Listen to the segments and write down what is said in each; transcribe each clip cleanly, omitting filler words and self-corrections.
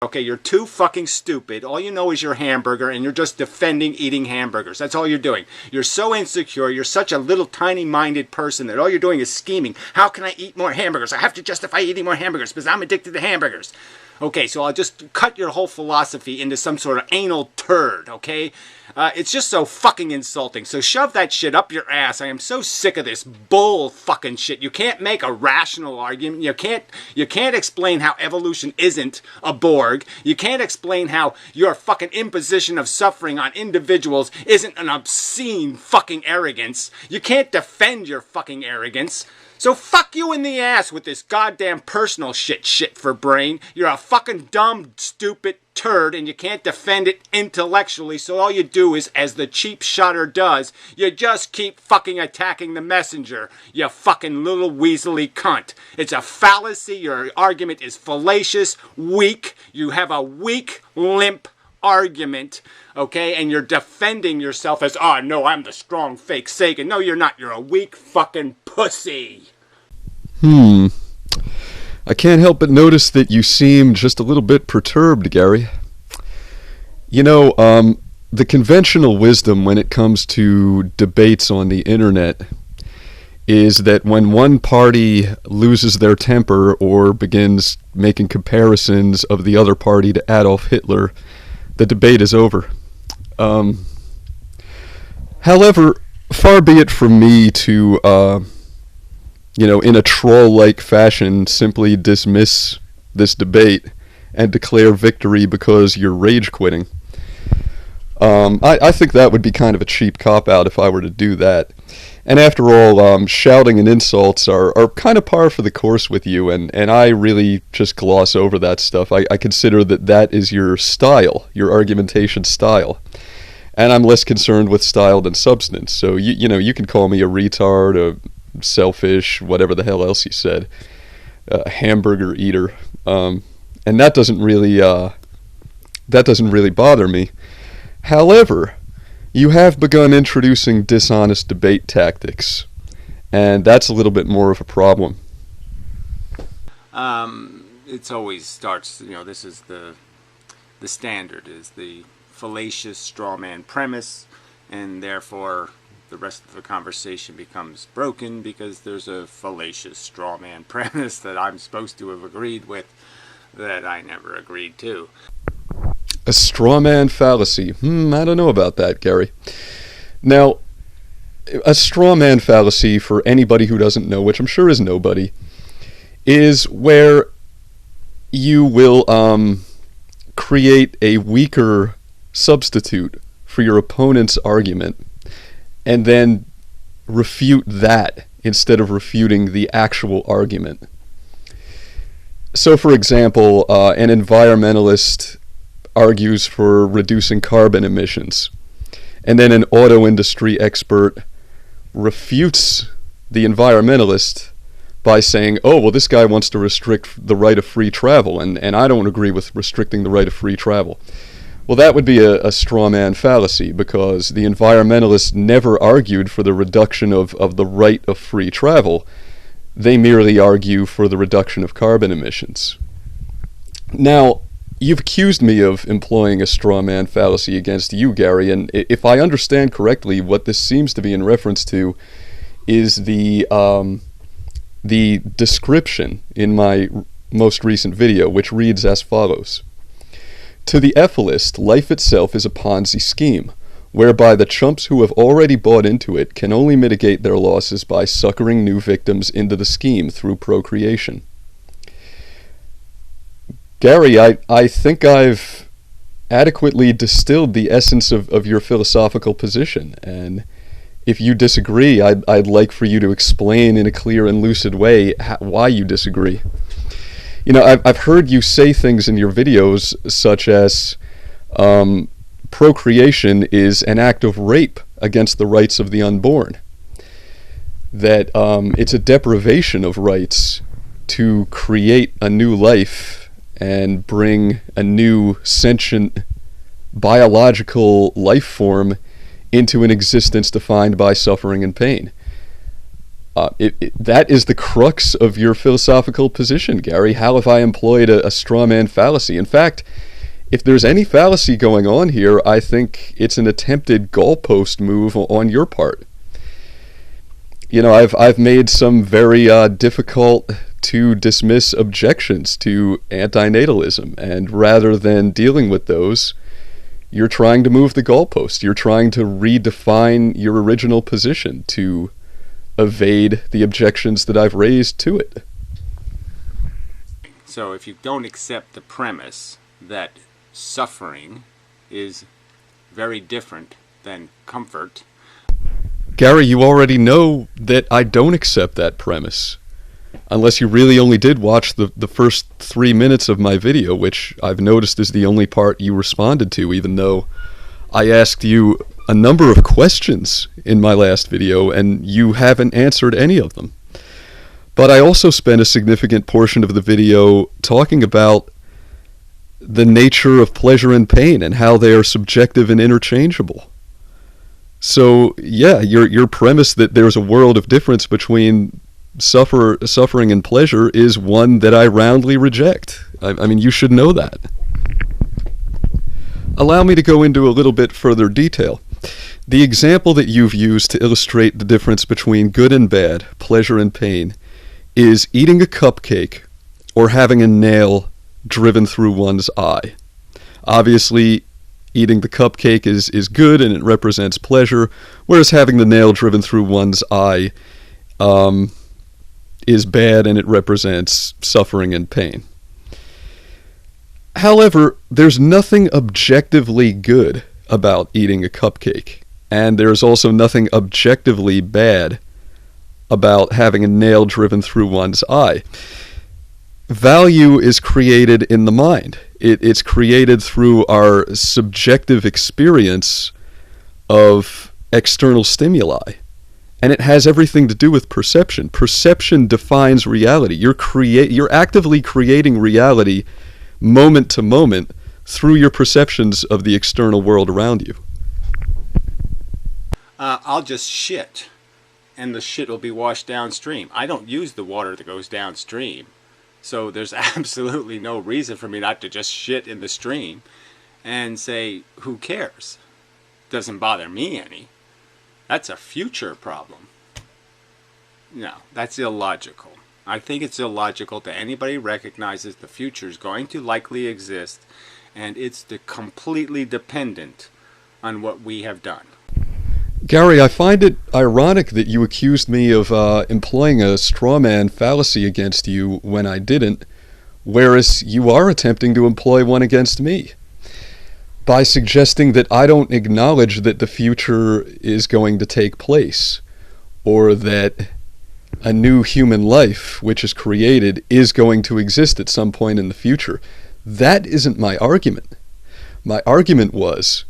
Okay, you're too fucking stupid. All you know is your hamburger, and you're just defending eating hamburgers. That's all you're doing. You're so insecure. You're such a little tiny-minded person that all you're doing is scheming. How can I eat more hamburgers? I have to justify eating more hamburgers because I'm addicted to hamburgers. Okay, so I'll just cut your whole philosophy into some sort of anal turd, okay? It's just so fucking insulting. So shove that shit up your ass. I am so sick of this bull fucking shit. You can't make a rational argument. You can't explain how evolution isn't a Borg. You can't explain how your fucking imposition of suffering on individuals isn't an obscene fucking arrogance. You can't defend your fucking arrogance. So fuck you in the ass with this goddamn personal shit for brain. You're a fucking dumb, stupid turd and you can't defend it intellectually, so all you do is, as the cheap shotter does, you just keep fucking attacking the messenger, you fucking little weaselly cunt. It's a fallacy, your argument is fallacious, weak, you have a weak, limp argument, okay, and you're defending yourself as, oh no, I'm the strong fake Sagan. No, you're not, you're a weak fucking pussy. I can't help but notice that you seem just a little bit perturbed, Gary. You know, the conventional wisdom when it comes to debates on the internet is that when one party loses their temper or begins making comparisons of the other party to Adolf Hitler, the debate is over. However, far be it from me to, in a troll-like fashion, simply dismiss this debate and declare victory because you're rage-quitting. I think that would be kind of a cheap cop-out if I were to do that. And after all, shouting and insults are kind of par for the course with you, and I really just gloss over that stuff. I consider that is your style, your argumentation style. And I'm less concerned with style than substance. So, you can call me a retard, a selfish, whatever the hell else you said, a hamburger eater. And that doesn't really bother me. However, you have begun introducing dishonest debate tactics, and that's a little bit more of a problem. It always starts, this is the standard, is the fallacious straw man premise, and therefore the rest of the conversation becomes broken because there's a fallacious straw man premise that I'm supposed to have agreed with that I never agreed to. A straw man fallacy. I don't know about that, Gary. Now, a straw man fallacy, for anybody who doesn't know, which I'm sure is nobody, is where you will create a weaker substitute for your opponent's argument and then refute that instead of refuting the actual argument. So, for example, an environmentalist argues for reducing carbon emissions, and then an auto industry expert refutes the environmentalist by saying, oh, well, this guy wants to restrict the right of free travel, and I don't agree with restricting the right of free travel. Well, that would be a straw man fallacy, because the environmentalists never argued for the reduction of the right of free travel. They merely argue for the reduction of carbon emissions. Now, you've accused me of employing a straw man fallacy against you, Gary, and if I understand correctly, what this seems to be in reference to is the description in my most recent video, which reads as follows. To the Ephelist, life itself is a Ponzi scheme, whereby the chumps who have already bought into it can only mitigate their losses by suckering new victims into the scheme through procreation. Gary, I think I've adequately distilled the essence of your philosophical position, and if you disagree, I'd like for you to explain in a clear and lucid way why you disagree. I've heard you say things in your videos such as procreation is an act of rape against the rights of the unborn, that it's a deprivation of rights to create a new life and bring a new sentient biological life form into an existence defined by suffering and pain. That is the crux of your philosophical position, Gary. How have I employed a straw man fallacy? In fact, if there's any fallacy going on here, I think it's an attempted goalpost move on your part. You know, I've made some very difficult to dismiss objections to antinatalism, and rather than dealing with those, you're trying to move the goalpost. You're trying to redefine your original position to evade the objections that I've raised to it. So if you don't accept the premise that suffering is very different than comfort... Gary, you already know that I don't accept that premise. Unless you really only did watch the first 3 minutes of my video, which I've noticed is the only part you responded to, even though I asked you a number of questions in my last video, and you haven't answered any of them. But I also spent a significant portion of the video talking about the nature of pleasure and pain and how they are subjective and interchangeable. So, yeah, your premise that there's a world of difference between suffering and pleasure is one that I roundly reject. I mean, you should know that. Allow me to go into a little bit further detail. The example that you've used to illustrate the difference between good and bad, pleasure and pain, is eating a cupcake or having a nail driven through one's eye. Obviously, eating the cupcake is good and it represents pleasure, whereas having the nail driven through one's eye is bad and it represents suffering and pain. However, there's nothing objectively good about eating a cupcake, and there's also nothing objectively bad about having a nail driven through one's eye. Value is created in the mind. It's created through our subjective experience of external stimuli. And it has everything to do with perception. Perception defines reality. You're actively creating reality moment to moment through your perceptions of the external world around you. I'll just shit, and the shit will be washed downstream. I don't use the water that goes downstream. So there's absolutely no reason for me not to just shit in the stream and say, who cares? Doesn't bother me any. That's a future problem. No, that's illogical. I think it's illogical that anybody recognizes the future is going to likely exist, and it's completely dependent on what we have done. Gary, I find it ironic that you accused me of employing a straw man fallacy against you when I didn't, whereas you are attempting to employ one against me by suggesting that I don't acknowledge that the future is going to take place, or that a new human life, which is created, is going to exist at some point in the future. That isn't my argument. My argument was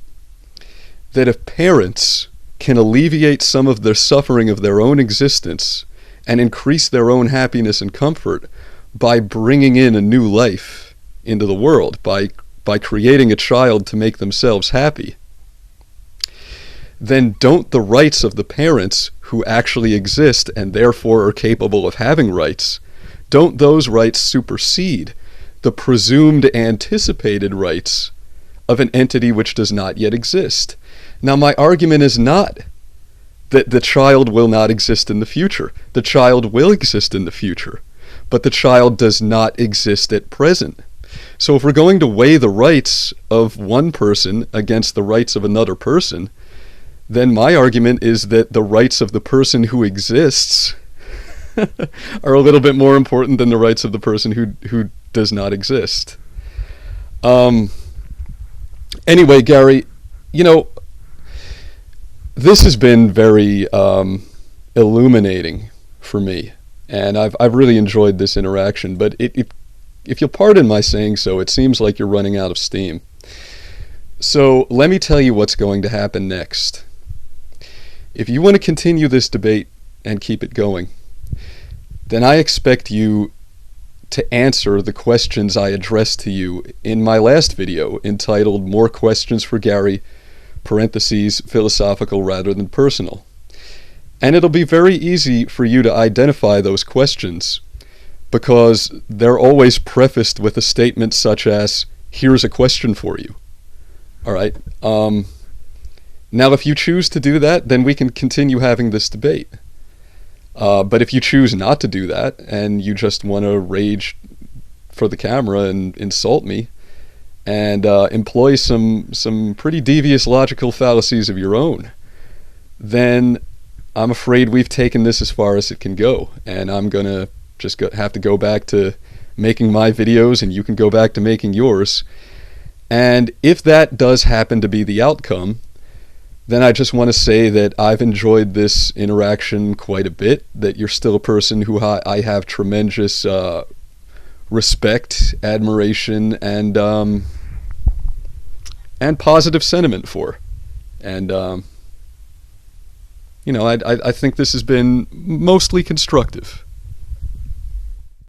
that if parents can alleviate some of their suffering of their own existence and increase their own happiness and comfort by bringing in a new life into the world, by creating a child to make themselves happy, then don't the rights of the parents who actually exist and therefore are capable of having rights, don't those rights supersede the presumed anticipated rights of an entity which does not yet exist? Now, my argument is not that the child will not exist in the future. The child will exist in the future, but the child does not exist at present. So if we're going to weigh the rights of one person against the rights of another person, then my argument is that the rights of the person who exists are a little bit more important than the rights of the person who does not exist. Anyway, Gary, you know, this has been very illuminating for me, and I've really enjoyed this interaction, but if you'll pardon my saying so, it seems like you're running out of steam. So let me tell you what's going to happen next. If you want to continue this debate and keep it going, then I expect you to answer the questions I addressed to you in my last video entitled More Questions for Gary, parentheses, philosophical rather than personal. And it'll be very easy for you to identify those questions because they're always prefaced with a statement such as, here's a question for you. All right. Now, if you choose to do that, then we can continue having this debate. But if you choose not to do that and you just want to rage for the camera and insult me and employ some pretty devious logical fallacies of your own, then I'm afraid we've taken this as far as it can go, and I'm going to just have to go back to making my videos and you can go back to making yours. And if that does happen to be the outcome, then I just want to say that I've enjoyed this interaction quite a bit, that you're still a person who I have tremendous respect, admiration, and positive sentiment for. And, I think this has been mostly constructive.